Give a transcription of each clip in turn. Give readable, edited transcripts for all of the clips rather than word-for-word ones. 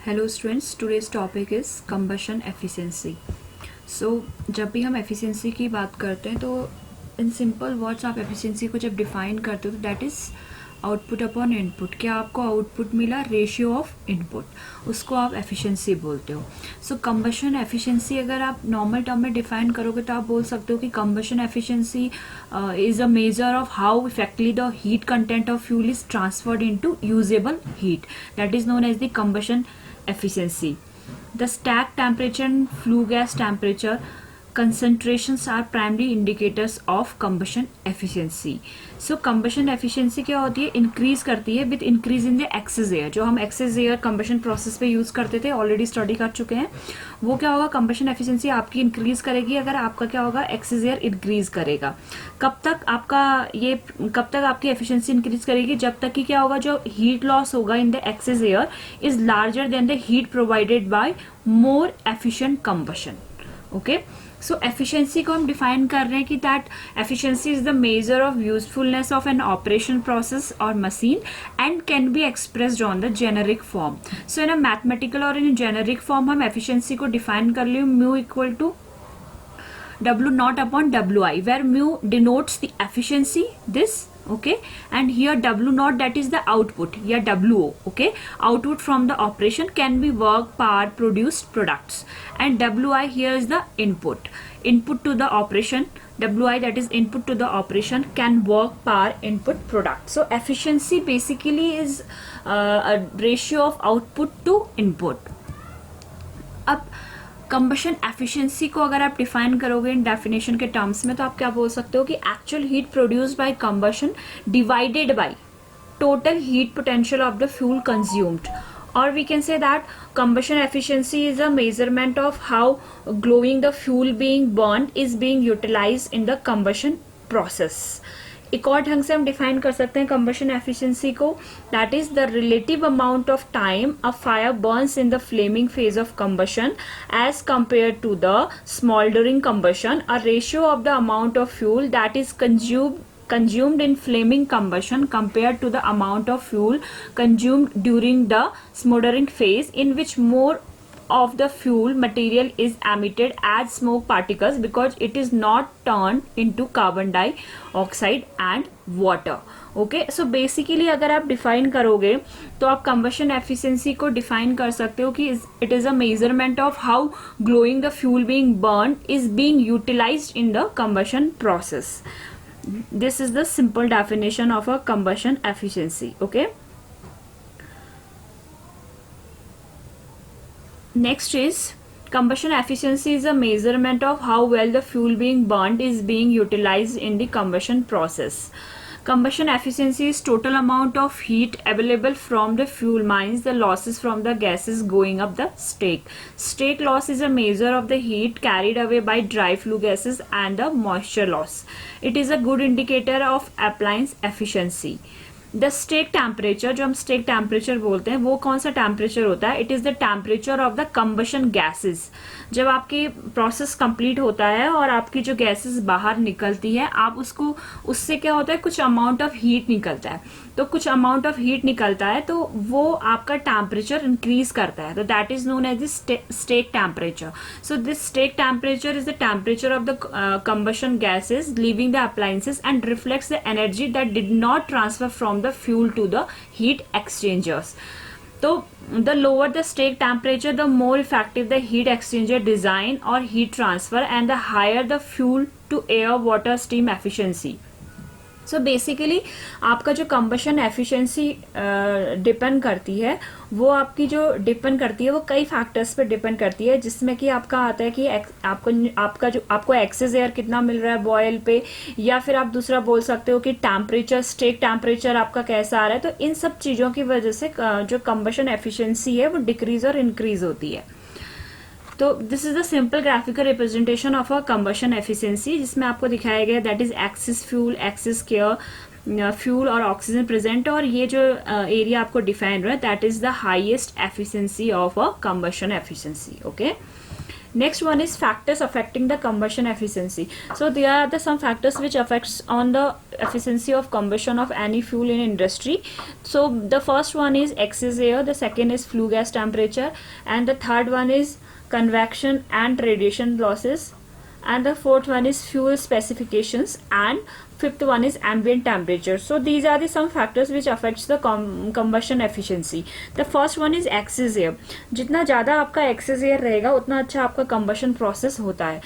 Hello students, today's topic is combustion efficiency. So जब भी हम एफिशिएंसी की बात करते हैं तो इन सिंपल वर्ड्स आप एफिशिएंसी को जब डिफाइन करते हो तो that is output upon input. क्या आपको आउटपुट मिला, रेशियो ऑफ इनपुट, उसको आप एफिशिएंसी बोलते हो। सो कंबशन एफिशिएंसी अगर आप नॉर्मल टर्म में डिफाइन करोगे तो आप बोल सकते हो कि combustion efficiency is a measure of how effectively the heat content of fuel is transferred into usable heat, that is known as the combustion efficiency. The stack temperature and flue gas temperature concentrations are primary indicators of combustion efficiency. So combustion efficiency क्या होती है, increase करती है with increase in the excess air. जो हम excess air combustion process पे use करते थे, ऑलरेडी स्टडी कर चुके हैं, वो क्या होगा, कंबशन एफिशिएंसी आपकी इंक्रीज करेगी अगर आपका क्या होगा, एक्सेस एयर इंक्रीज करेगा। कब तक आपकी एफिशिएंसी इंक्रीज करेगी, जब तक कि क्या होगा, जो हीट लॉस होगा in the excess air is larger than the heat provided by more efficient combustion. Okay, so efficiency को हम डिफाइन कर रहे हैं कि that efficiency is the measure of usefulness of an operation process or machine and can be expressed on the generic form. So in a mathematical or in generic form हम efficiency को define कर लियो mu equal to W naught upon Wi, where mu denotes the efficiency, this, okay, and here W naught, that is the output, yeah, WO, okay, output from the operation can be work, power, produced products, and Wi here is the input to the operation. Wi, that is input to the operation, can work, power, input, product. So efficiency basically is a ratio of output to input. अब combustion efficiency को अगर आप define करोगे इन definition के terms में तो आप क्या बोल सकते हो कि actual heat produced by combustion divided by total heat potential of the fuel consumed, or we can say that combustion efficiency is a measurement of how glowing the fuel being burned is being utilized in the combustion process. एक और ढंग से हम define कर सकते हैं combustion efficiency को, that is the relative amount of time a fire burns in the flaming phase of combustion as compare to the smouldering combustion, a ratio of the amount of fuel that is consumed in flaming combustion compared to the amount of fuel consumed during the smoldering phase, in which more of the fuel material is emitted as smoke particles because it is not turned into carbon dioxide and water. Okay, so basically अगर आप define करोगे तो आप combustion efficiency को define कर सकते हो कि it is a measurement of how glowing the fuel being burn is being utilised in the combustion process. This is the simple definition of a combustion efficiency. Okay, next is combustion efficiency is a measurement of how well the fuel being burned is being utilized in the combustion process. Combustion efficiency is total amount of heat available from the fuel minus the losses from the gases going up the stack. Stack loss is a measure of the heat carried away by dry flue gases and the moisture loss. It is a good indicator of appliance efficiency. The stack temperature, जो हम stake temperature बोलते हैं, वो कौन सा temperature होता है, it is the temperature of the combustion gases. जब आपकी प्रोसेस कंप्लीट होता है और आपकी जो गैसेस बाहर निकलती है, आप उसको, उससे क्या होता है, कुछ अमाउंट ऑफ हीट निकलता है, तो कुछ अमाउंट ऑफ हीट निकलता है तो वो आपका टेम्परेचर इंक्रीज करता है, तो that is known as the stack temperature. So this stack temperature is the temperature of the combustion gases leaving the appliances and reflects the energy that did not transfer from the fuel to the heat exchangers. So the lower the stake temperature, the more effective the heat exchanger design or heat transfer, and the higher the fuel to air water steam efficiency. So basically आपका जो combustion efficiency depend करती है, वो आपकी जो depend करती है वो कई फैक्टर्स पे डिपेंड करती है, जिसमें कि आपका आता है कि आपको एक्सेस एयर कितना मिल रहा है बॉयल पे, या फिर आप दूसरा बोल सकते हो कि टेम्परेचर, स्टेक टेम्परेचर आपका कैसा आ रहा है. तो इन सब चीज़ों की वजह से जो कंबशन एफिशिएंसी है वो डिक्रीज और इंक्रीज होती है. तो this is the simple graphical representation of a combustion efficiency, जिसमें आपको दिखाया गया that is axis fuel, axis care, fuel और ऑक्सीजन प्रेजेंट, और ये जो एरिया आपको डिफाइन रहा है that is the highest efficiency of a combustion efficiency. Okay, Next one is factors affecting the combustion efficiency. So there are some factors which affects on the efficiency of combustion of any fuel in industry. So the first one is excess air, the second is flue gas temperature, and the third one is convection and radiation losses, and the fourth one is fuel specifications, and fifth one is ambient temperature. So these are the some factors which affects the combustion efficiency. The first one is excess air. जितना ज़्यादा आपका excess air रहेगा उतना अच्छा आपका combustion process होता है.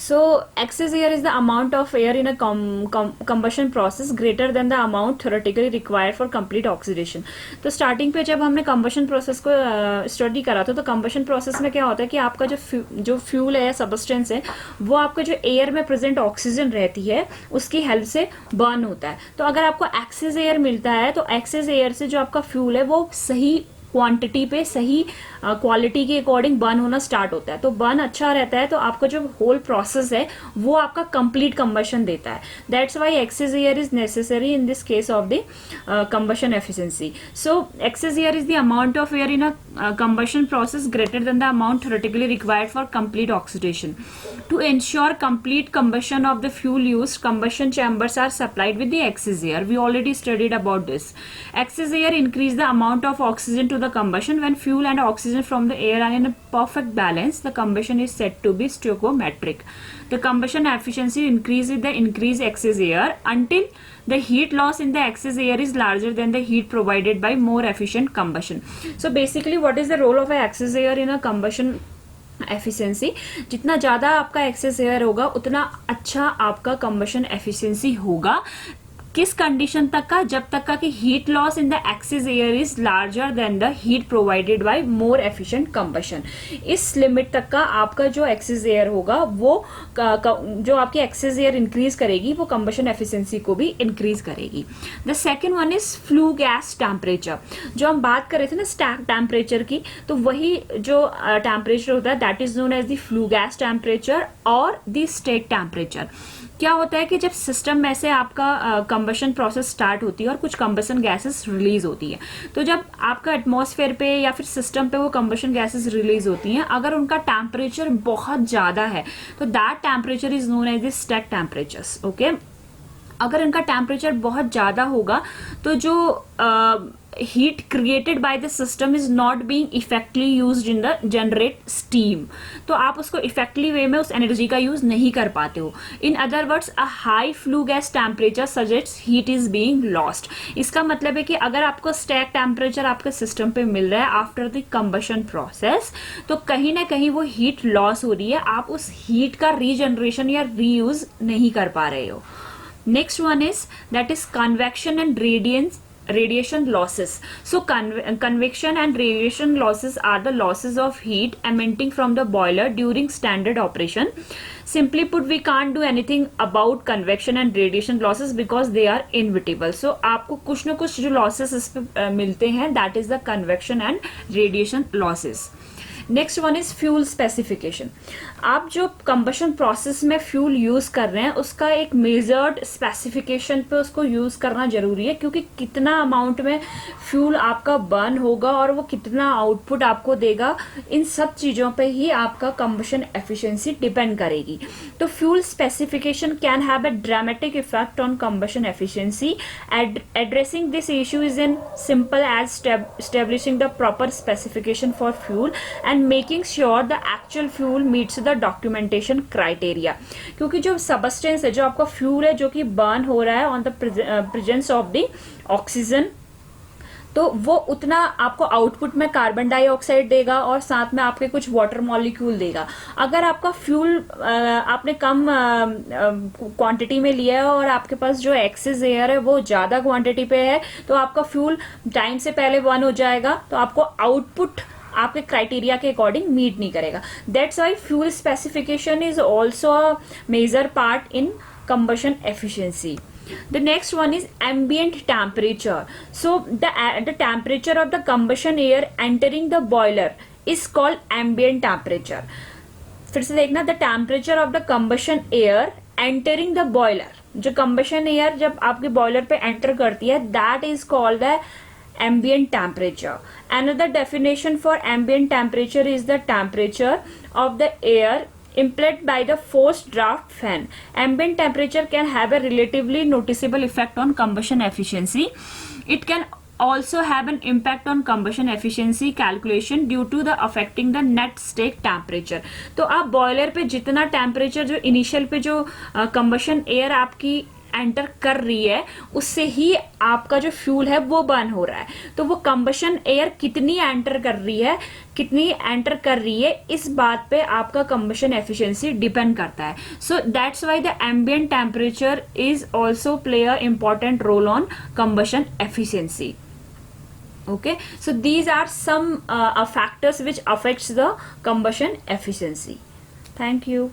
So excess air is the amount of air in a combustion process greater than the amount theoretically required for complete oxidation. तो स्टार्टिंग पे जब हमने combustion process को स्टडी करा था, तो combustion process में क्या होता है कि आपका जो फ्यूल है, सबस्टेंस है, वो आपका जो एयर में प्रेजेंट ऑक्सीजन रहती है उसकी हेल्प से बर्न होता है. तो अगर आपको एक्सेस एयर मिलता है तो एक्सेस एयर से जो आपका फ्यूल है वो सही क्वांटिटी पे, सही क्वालिटी के अकॉर्डिंग बर्न होना स्टार्ट होता है. तो बर्न अच्छा रहता है तो आपका जो होल प्रोसेस है वो आपका कंप्लीट कंबशन देता है. That's why excess air is necessary in this case of the combustion efficiency. So excess air is the amount of air in a combustion process greater than the amount theoretically required for complete oxidation. To ensure complete combustion of the fuel used, combustion chambers are supplied with the excess air. We already studied about this. Excess air increase the amount of oxygen to the combustion. When fuel and oxygen from the air are in a perfect balance, the combustion is said to be stoichiometric. The combustion efficiency increases with the increased excess air until the heat loss in the excess air is larger than the heat provided by more efficient combustion. So basically what is the role of a excess air in a combustion efficiency? जितना ज़्यादा आपका access air होगा उतना अच्छा आपका combustion efficiency होगा. किस condition तक का? जब तक का कि heat loss in the excess air is larger than the heat provided by more efficient combustion. इस लिमिट तक का आपका जो एक्सेस एयर होगा वो जो आपकी एक्सेस एयर इंक्रीज करेगी वो कंबशन एफिशिएंसी को भी इंक्रीज करेगी. The second one is flu gas temperature. जो हम बात कर रहे थे ना स्टैक टेम्परेचर की, तो वही जो टेम्परेचर होता है that is known as the flue gas temperature और द स्टेक टेम्परेचर. क्या होता है कि जब सिस्टम में से आपका कंबशन प्रोसेस स्टार्ट होती है और कुछ कंबशन गैसेस रिलीज होती है, तो जब आपका एटमॉस्फेयर पे या फिर सिस्टम पे वो कंबशन गैसेस रिलीज होती हैं, अगर उनका टेम्परेचर बहुत ज़्यादा है तो that temperature is known as the stack temperatures. Okay, अगर इनका टेम्परेचर बहुत ज़्यादा होगा तो जो heat created by the system is not being effectively used in the generate steam. तो आप उसको effectively way में उस एनर्जी का यूज नहीं कर पाते हो. In other words, a high flue gas temperature suggests heat is being lost. इसका मतलब है कि अगर आपको स्टैक टेम्परेचर आपके सिस्टम पे मिल रहा है आफ्टर द कंबशन प्रोसेस, तो कहीं ना कहीं वो हीट लॉस हो रही है. आप उस हीट का रीजनरेशन या रीयूज नहीं कर पा रहे हो. Next one is that is convection and radiation losses. So convection and radiation losses are the losses of heat emanating from the boiler during standard operation. Simply put, we can't do anything about convection and radiation losses because they are inevitable. So आपको कुछ ना कुछ जो losses इस पे मिलते हैं, that is the convection and radiation losses. Next one is fuel specification. आप जो कंबशन प्रोसेस में फ्यूल यूज कर रहे हैं उसका एक मेजर्ड स्पेसिफिकेशन पे उसको यूज करना जरूरी है, क्योंकि कितना अमाउंट में फ्यूल आपका बर्न होगा और वो कितना आउटपुट आपको देगा, इन सब चीजों पे ही आपका कंबशन एफिशिएंसी डिपेंड करेगी. तो fuel specification can have a dramatic effect on combustion efficiency. Addressing this issue is in simple as establishing the proper specification for fuel and making sure the actual fuel meets the documentation criteria. क्योंकि जो substance है, जो आपका fuel है जो कि burn हो रहा है on the presence of the oxygen, तो वो उतना आपको आउटपुट में कार्बन डाइऑक्साइड देगा और साथ में आपके कुछ वाटर मॉलिक्यूल देगा. अगर आपका फ्यूल आपने कम क्वांटिटी में लिया है और आपके पास जो एक्सेस एयर है वो ज्यादा क्वांटिटी पे है, तो आपका फ्यूल टाइम से पहले बर्न हो जाएगा, तो आपको आउटपुट आपके क्राइटेरिया के अकॉर्डिंग मीट नहीं करेगा. That's why fuel specification is also a major part in combustion efficiency. The next one is ambient temperature. So the temperature of the combustion air entering the boiler is called ambient temperature. फिर से देखना, the temperature of the combustion air entering the boiler. जो combustion air जब आपके boiler पे enter करती है, that is called the ambient temperature. Another definition for ambient temperature is the temperature of the air impelled by the forced draft fan. Ambient temperature can have a relatively noticeable effect on combustion efficiency. It can also have an impact on combustion efficiency calculation due to the affecting the net stake temperature. तो आप boiler पे जितना temperature जो initial पे जो combustion air आपकी enter कर रही है उससे ही आपका जो फ्यूल है वो बर्न हो रहा है, तो वो कंबशन एयर कितनी एंटर कर रही है इस बात पे आपका कंबशन एफिशिएंसी डिपेंड करता है. So that's why the ambient temperature is also play a important roll on combustion efficiency. Okay, so these are some factors which affects the combustion efficiency. Thank you.